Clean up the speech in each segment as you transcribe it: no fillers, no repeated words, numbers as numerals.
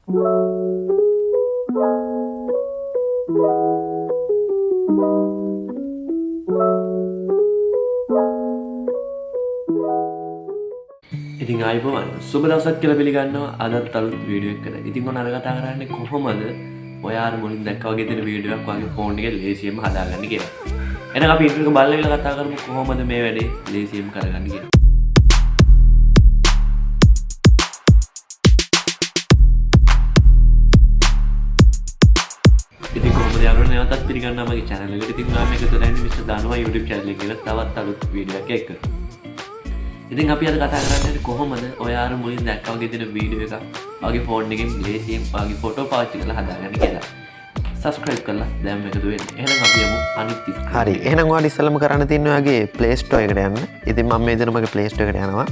ඉතින් ආයිබෝවන් සුබ දවසක් කියලා පිළිගන්නවා අදත් අලුත් වීඩියෝ එකකට. ඉතින් මොන අර කතා කරන්නේ කොහොමද ඔයාලා මුලින් දැක්කා වගේ තියෙන වීඩියෝ එකක් වගේ ෆෝන් එකේ ලේසියෙන්ම හදාගන්නේ කියලා. එහෙනම් අපි ඉන්ට්‍රෝ එක බලලා ඉවරලා කතා කරමු කොහොමද මේ වැඩේ ලේසියෙන්ම කරගන්නේ කියලා. ඉතින් කොහොමද යාළුවනේ නැවතත් පිළිගන්නවා මගේ channel එකට. ඉතින් මම මේක තෝරන්නේ මිස්ටර් ධනුවා YouTube channel එකේ තවත් අලුත් වීඩියෝ එකක් එක්ක. ඉතින් අපි අද කතා කරන්නේ කොහොමද ඔයාලා මුලින් දැක්කා වගේ තියෙන වීඩියෝ එකක් වගේ ෆෝන් එකෙන් ලේසියෙන් වගේ ෆොටෝ පාවිච්චි කරලා හදාගන්න කියලා. subscribe කරලා දැන් එකතු වෙන්න. එහෙනම් අපි යමු අනිත් ඉස්ස. හරි. එහෙනම් ඔයාලා ඉස්සෙල්ලාම කරන්න තියෙන්නේ ඔයාගේ Play Store එකට යන්න. ඉතින් මම මේ විදිහට මගේ Play Store එකට යනවා.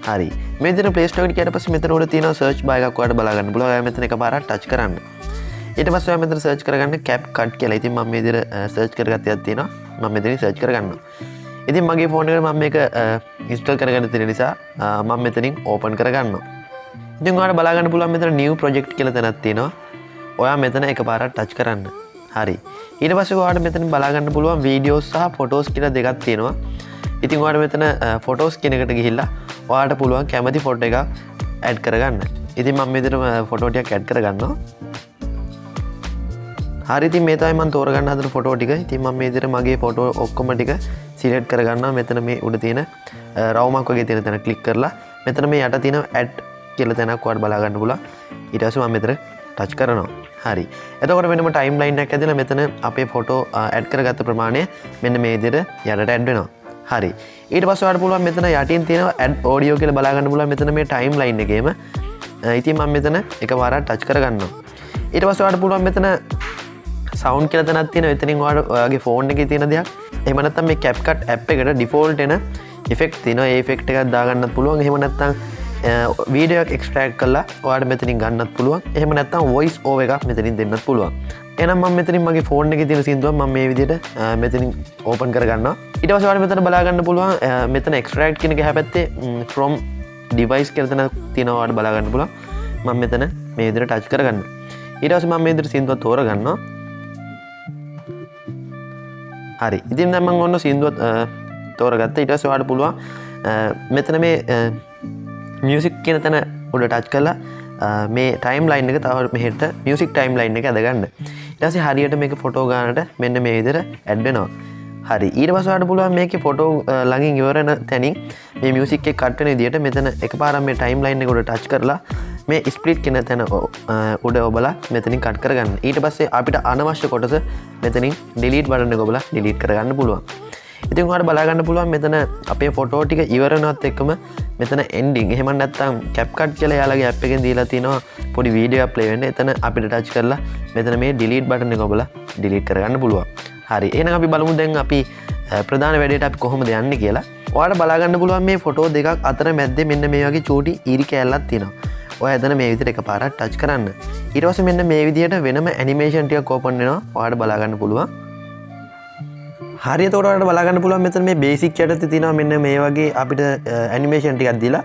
හරි. මේ විදිහට Play Store එකට ගියාට පස්සේ මෙතන උඩ තියෙනවා search bar එකක් ඔයාලට බලා ගන්න පුළුවන්. ඔයා මෙතන එකපාරක් touch කරන්න. ඊට පස්සේ ඔයා මෙතන search කරගන්න CapCut කියලා. ඉතින් මම මේ විදිහට search කරගත්තයක් තියෙනවා. මම මෙතනින් search කරගන්නවා. ඉතින් මගේ ෆෝන් එකට මම මේක ඉන්ස්ටෝල් කරගන්න තියෙන නිසා මම මෙතනින් ඕපන් කරගන්නවා. ඉතින් ඔයාලට බලා ගන්න පුළුවන් මෙතන new project කියලා තැනක් තියෙනවා. ඔයා මෙතන එකපාරක් ටච් කරන්න. හරි. ඊට පස්සේ ඔයාලට මෙතනින් බලා ගන්න පුළුවන් videos සහ photos කියලා දෙකක් තියෙනවා. ඉතින් ඔයාලට මෙතන photos කියන එකට ගිහිල්ලා ඔයාලට පුළුවන් කැමති ෆොටෝ එකක් ඇඩ් කරගන්න. ඉතින් මම මෙතන ෆොටෝ ටිකක් ඇඩ් කරගන්නවා. හරි. ඉතින් මේ තමයි මම තෝරගන්න හදන ෆොටෝ ටික. ඉතින් මම මේ විදිහට මගේ ෆොටෝ ඔක්කොම ටික සිලෙක්ට් කරගන්නවා. මෙතන මේ උඩ තියෙන රවුමක් වගේ තියෙන තැන ක්ලික් කරලා මෙතන මේ යට තියෙන ඇඩ් කියලා තැනක් ඔයාලට බලා ගන්න පුළුවන්. ඊට පස්සේ මම මෙතන ටච් කරනවා. හරි. එතකොට වෙනම ටයිම්ලයින් එකක් ඇදලා මෙතන අපේ ෆොටෝ ඇඩ් කරගත්ත ප්‍රමාණය මෙන්න මේ විදිහට යටට ඇඩ් වෙනවා. හරි. ඊට පස්සේ ඔයාලට පුළුවන් මෙතන යටින් තියෙනවා ඇඩ් ඔඩියෝ කියලා බලා ගන්න පුළුවන් මෙතන මේ ටයිම්ලයින් එකේම. ඉතින් මම මෙතන එකපාරක් ටච් කරගන්නවා. ඊට පස්සේ ඔයාලට පුළුවන් මෙතන සවුන්ඩ් කියලා තැනක් තියෙනවා. එතනින් ඔයාගේ ෆෝන් එකේ තියෙන දෙයක්. එහෙම නැත්නම් මේ CapCut app එකට default එන effect තියෙනවා. ඒ effect එකක් දාගන්නත් පුළුවන්. එහෙම නැත්නම් වීඩියෝ එකක් එක්ස්ට්‍රැක්ට් කරලා ඔයාලට මෙතනින් ගන්නත් පුළුවන්. එහෙම නැත්නම් voice over එකක් මෙතනින් දෙන්නත් පුළුවන්. එහෙනම් මම මෙතනින් මගේ ෆෝන් එකේ තියෙන සින්දුව මම මේ විදිහට මෙතනින් ඕපන් කරගන්නවා. ඊට පස්සේ ඔයාලට මෙතන බලා ගන්න පුළුවන් මෙතන extract කියන එක හැපැත්තේ from device කියලා තැනක් තියෙනවා. ඔයාලට බලා ගන්න පුළුවන්. මම මෙතන මේ විදිහට ටච් කරගන්නවා. ඊට පස්සේ මම මේ විදිහට සින්දුව තෝරගන්නවා. හරි. ඉතින් දැන් මම ඔන්න සින්දුව තෝරගත්තා. ඊට පස්සේ ඔයාලට පුළුවන් මෙතන මේ මියුසික් කියන තැන උඩ ටච් කරලා මේ ටයිම්ලයින් එක තව මෙහෙට මියුසික් ටයිම්ලයින් එක අදගන්න. ඊට පස්සේ හරියට මේක ෆොටෝ ගන්නට මෙන්න මේ විදිහට ඇඩ් වෙනවා. හරි. ඊට පස්සේ ඔයාලට පුළුවන් මේකේ ෆොටෝ ළඟින් ඉවර වෙන තැනින් මේ මියුසික් එක කට් වෙන විදිහට මෙතන එකපාරක් මේ ටයිම්ලයින් එක උඩ ටච් කරලා මේ ස්ප්ලිට් කියන තැන උඩ ඔබලා මෙතනින් කට් කරගන්න. ඊට පස්සේ අපිට අනවශ්‍ය කොටස මෙතනින් delete බටන් එක ඔබලා delete කරගන්න පුළුවන්. ඉතින් ඔයාලට බලා ගන්න පුළුවන් මෙතන අපේ ෆොටෝ ටික ඉවර වෙනවත් එක්කම මෙතන ending එහෙම නැත්නම් CapCut කියලා එයාලගේ app එකෙන් දීලා තිනවා පොඩි වීඩියෝ එකක් play වෙන්න. එතන අපිට touch කරලා මෙතන මේ delete බටන් එක ඔබලා delete කරගන්න පුළුවන්. හරි. එහෙනම් අපි බලමු දැන් අපි ප්‍රධාන වැඩේට අපි කොහොමද යන්නේ කියලා. ඔයාලට බලා ගන්න පුළුවන් මේ ෆොටෝ දෙකක් අතර මැද්දේ මෙන්න මේ වගේ චූටි ඊරි කෑල්ලක් තියෙනවා. ඔය එතන මේ විදිහට එකපාරක් ටච් කරන්න. ඊට පස්සේ මෙන්න මේ විදිහට වෙනම ඇනිමේෂන් ටිකක් ඕපන් වෙනවා. ඔයාලට බලා ගන්න පුළුවන්. හරි. එතකොට ඔයාලට බලා ගන්න පුළුවන් මෙතන මේ බේසික් යටතේ තියෙනවා මෙන්න මේ වගේ අපිට ඇනිමේෂන් ටිකක් දීලා.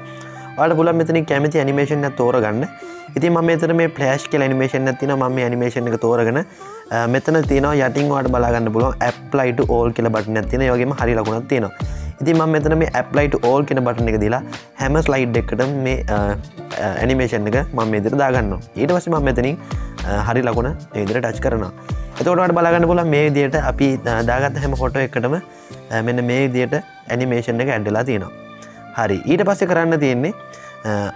ඔයාලට පුළුවන් මෙතනින් කැමති ඇනිමේෂන් එකක් තෝරගන්න. ඉතින් මම මෙතන මේ ෆ්ලෑෂ් කියලා ඇනිමේෂන් එකක් තියෙනවා. මම මේ ඇනිමේෂන් එක තෝරගෙන මෙතන තියෙනවා යටින් ඔයාලට බලා ගන්න පුළුවන් apply to all කියලා බටන් එකක් තියෙනවා. ඒ වගේම හරි ලකුණක් තියෙනවා. ඉතින් මම මෙතන මේ apply to all කියන බටන් එක දීලා හැම ස්ලයිඩ් එකකටම මේ ඇනිමේෂන් එක මම මේ විදිහට දාගන්නවා. ඊට පස්සේ මම මෙතනින් හරි ලකුණ මේ විදිහට ටච් කරනවා. එතකොට ඔයාලට බලා ගන්න පුළුවන් මේ විදිහට අපි දාගත්ත හැම ෆොටෝ එකකටම මෙන්න මේ විදිහට ඇනිමේෂන් එක ඇඩ් වෙලා තියෙනවා. හරි. ඊට පස්සේ කරන්න තියෙන්නේ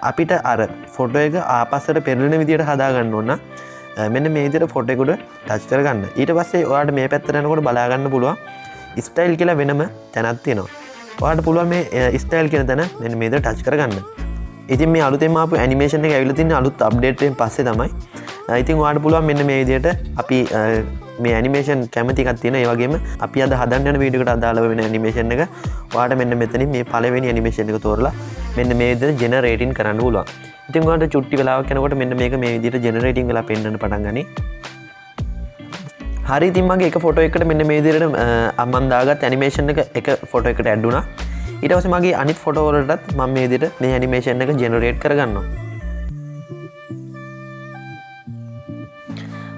අපිට අර ෆොටෝ එක ආපස්සට පෙරලෙන විදිහට හදා ගන්න ඕන. මෙන්න මේ විදිහට ෆොටෝ එක උඩ ටච් කරගන්න. ඊට පස්සේ ඔයාලට මේ පැත්තට යනකොට බලා ගන්න පුළුවන් ස්ටයිල් කියලා වෙනම තැනක් තියෙනවා. ඔයාලට පුළුවන් මේ ස්ටයිල් කියන තැන මෙන්න මේ විදිහට ටච් කරගන්න. ඉතින් මේ අලුතෙන් ආපු ඇනිමේෂන් එක ඇවිල්ලා තියෙන අලුත් අප්ඩේට් එකෙන් පස්සේ තමයි. ඉතින් ඔයාලට පුළුවන් මෙන්න මේ විදිහට අපි මේ ඇනිමේෂන් කැමති එකක් තියෙනවා. ඒ වගේම අපි අද හදන්න යන වීඩියෝ එකට අදාළව වෙන ඇනිමේෂන් එක ඔයාලට මෙන්න මෙතනින් මේ පළවෙනි ඇනිමේෂන් එක තෝරලා මෙන්න මේ විදිහට ජෙනරේටින් කරන්න පුළුවන්. ඉතින් ඔයාලට චුට්ටි වෙලාවක් යනකොට මෙන්න මේක මේ විදිහට ජෙනරේටින් වෙලා පෙන්වන්න පටන් ගනී. හරි. ඉතින් මගේ එක ෆොටෝ එකකට මෙන්න මේ විදිහට මම දාගත් ඇනිමේෂන් එක ෆොටෝ එකට ඇඩ් වුණා. ඊට පස්සේ මගේ අනිත් ෆොටෝ වලටත් මම මේ විදිහට මේ ඇනිමේෂන් එක ජෙනරේට් කරගන්නවා.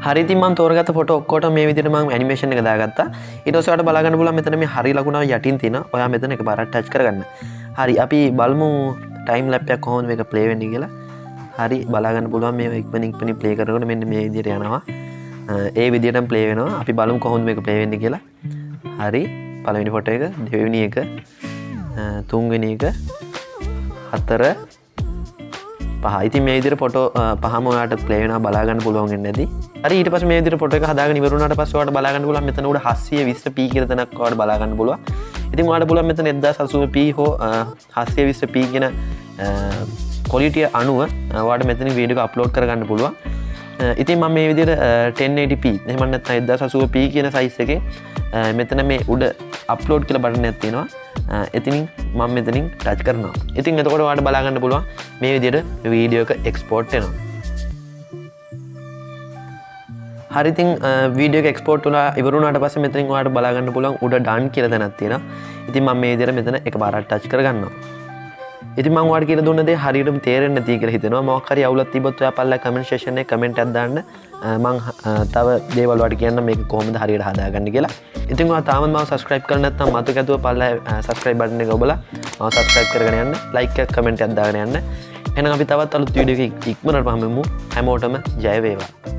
හරි ඉතින් මම තෝරගත්ත ෆොටෝ ඔක්කොටම මේ විදිහට මම ඇනිමේෂන් එක දාගත්තා. ඊට පස්සේ ඔයාලට බලා ගන්න පුළුවන් මෙතන මේ හරි ලකුණ යටින් තියෙනවා. ඔයා මෙතන එකපාරක් ටච් කරගන්න. හරි අපි බලමු ටයිම් ලැප් එකක් කොහොමද මේක ප්ලේ වෙන්නේ කියලා. හරි බලා ගන්න පුළුවන් මේ ඉක්මනින් ප්ලේ කරනකොට මෙන්න මේ විදිහට යනවා. ඒ විදිහටම ප්ලේ වෙනවා. අපි බලමු කොහොමද මේක ප්ලේ වෙන්නේ කියලා. හරි පළවෙනි ෆොටෝ එක, දෙවෙනි එක, තුන්වෙනි එක, හතර, පහ. ඉතින් මේ විදිහට ෆොටෝ පහම ඔයාලට ප්ලේ වෙනවා බලා ගන්න පුළුවන් වෙන්නේ නැති. හරි ඊට පස්සේ මේ විදිහට ෆොටෝ එක හදාගෙන ඉවර වුණාට පස්සේ ඔයාලට බලා ගන්න පුළුවන් මෙතන උඩ 720p කියලා තැනක් ඔයාලට බලා ගන්න පුළුවන්. ඉතින් ඔයාලට පුළුවන් මෙතන 1080p හෝ 720p කියන quality අනුව ඔයාලට මෙතන වීඩියෝ එක අප්ලෝඩ් කරගන්න පුළුවන්. ඉතින් මම මේ විදිහට 1080p එහෙම නැත්නම් 1080p කියන size එකේ මෙතන මේ උඩ අප්ලෝඩ් කියලා බටන් එකක් තියෙනවා. එතනින් මම මෙතනින් ටච් කරනවා. ඉතින් එතකොට ඔයාලට බලා ගන්න පුළුවන් මේ විදිහට වීඩියෝ එක එක්ස්පෝර්ට් වෙනවා. හරි ඉතින් වීඩියෝ එක එක්ස්පෝර්ට් වුණා ඉවර වුණාට පස්සේ මෙතනින් ඔයාලට බලා ගන්න පුළුවන් උඩ ඩන් කියලා තැනක් තියෙනවා. ඉතින් මම මේ විදිහට මෙතන එකපාරක් ටච් කරගන්නවා. ඉතින් මම ඔයාලට කියලා දුන්න දේ හරියටම තේරෙන්නේ නැති කියලා හිතෙනවා. මොකක් හරි අවුලක් තිබ්බොත් ඔයා පල්ලා කමෙන්ට් සෙක්ෂන් එකේ කමෙන්ට් එකක් දාන්න. මම තව දේවල් වලට කියන්න මේක කොහොමද හරියට හදාගන්නේ කියලා. ඉතින් ඔයා තාමත් මම සබ්ස්ක්‍රයිබ් කරලා නැත්නම් මතක ඇතුව පල්ලා සබ්ස්ක්‍රයිබ් බටන් එක ඔබලා මම සබ්ස්ක්‍රයිබ් කරගෙන යන්න. ලයික් එකක් කමෙන්ට් එකක් දාගෙන යන්න. එහෙනම් අපි තවත් අලුත් වීඩියෝ එකක ඉක්මනට පහමු. හැමෝටම ජය වේවා.